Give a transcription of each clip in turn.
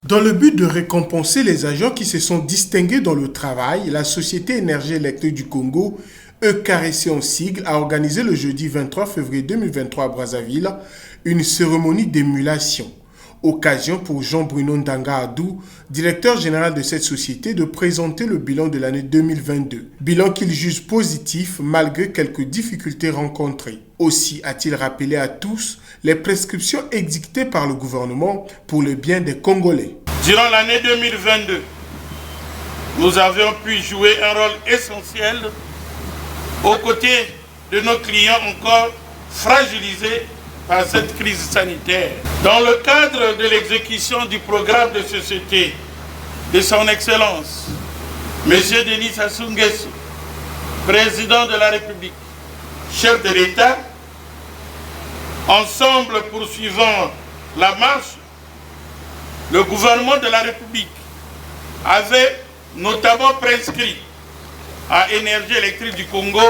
Dans le but de récompenser les agents qui se sont distingués dans le travail, la Société Énergie électrique du Congo, ECAREC en sigle, a organisé le jeudi 23 février 2023 à Brazzaville une cérémonie d'émulation. Occasion pour Jean-Bruno Ndanga Adou, directeur général de cette société, de présenter le bilan de l'année 2022. Bilan qu'il juge positif malgré quelques difficultés rencontrées. Aussi a-t-il rappelé à tous les prescriptions édictées par le gouvernement pour le bien des Congolais. Durant l'année 2022, nous avions pu jouer un rôle essentiel aux côtés de nos clients encore fragilisés par cette crise sanitaire. Dans le cadre de l'exécution du programme de société de son Excellence, M. Denis Sassou Nguesso, président de la République, chef de l'État, ensemble poursuivant la marche, le gouvernement de la République avait notamment prescrit à Énergie électrique du Congo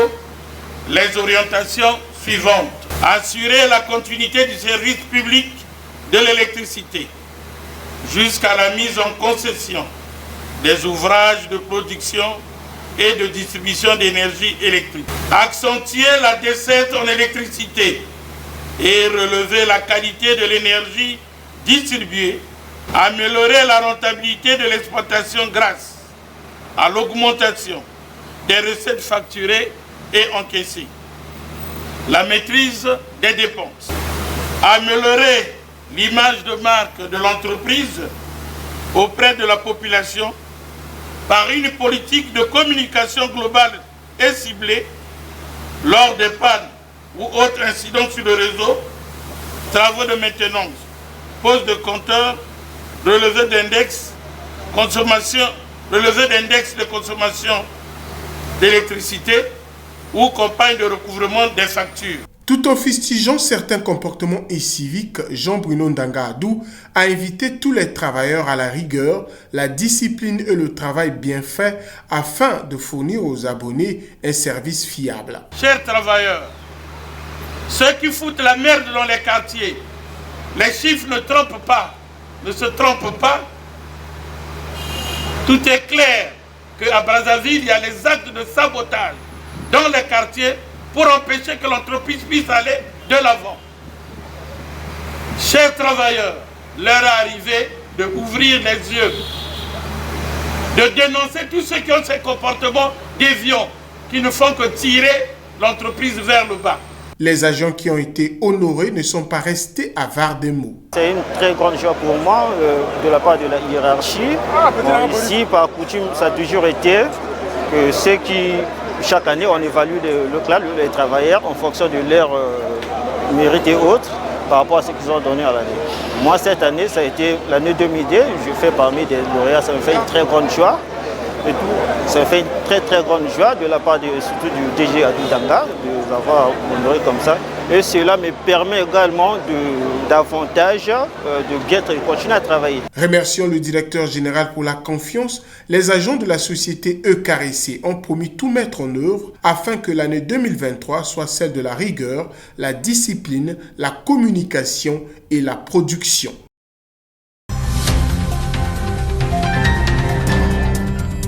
les orientations suivantes. Assurer la continuité du service public de l'électricité jusqu'à la mise en concession des ouvrages de production et de distribution d'énergie électrique. Accentuer la desserte en électricité et relever la qualité de l'énergie distribuée. Améliorer la rentabilité de l'exploitation grâce à l'augmentation des recettes facturées et encaissées. La maîtrise des dépenses. Améliorer l'image de marque de l'entreprise auprès de la population par une politique de communication globale et ciblée lors des pannes ou autres incidents sur le réseau, travaux de maintenance, pose de compteurs, relevé d'index de consommation d'électricité ou campagne de recouvrement des factures. Tout en fustigeant certains comportements inciviques, Jean-Bruno Ndanga Adou a invité tous les travailleurs à la rigueur, la discipline et le travail bien fait afin de fournir aux abonnés un service fiable. Chers travailleurs, ceux qui foutent la merde dans les quartiers, les chiffres ne se trompent pas. Tout est clair qu'à Brazzaville, il y a les actes de sabotage dans les quartiers pour empêcher que l'entreprise puisse aller de l'avant. Chers travailleurs, l'heure est arrivée d'ouvrir les yeux, de dénoncer tous ceux qui ont ces comportements déviants qui ne font que tirer l'entreprise vers le bas. Les agents qui ont été honorés ne sont pas restés avares des mots. C'est une très grande joie pour moi de la part de la hiérarchie. Ici, par coutume, ça a toujours été que ceux qui, chaque année, on évalue les travailleurs en fonction de leur mérite et autres par rapport à ce qu'ils ont donné à l'année. Moi, cette année, ça a été l'année 2002. Je fais parmi des lauréats, ça me fait une très grande joie. Et tout, ça fait une très grande joie de la part surtout du DG Adou Ndanga de l'avoir honoré comme ça. Et cela me permet également davantage de bien continuer à travailler. Remercions le directeur général pour la confiance. Les agents de la société ECAREC ont promis tout mettre en œuvre afin que l'année 2023 soit celle de la rigueur, la discipline, la communication et la production.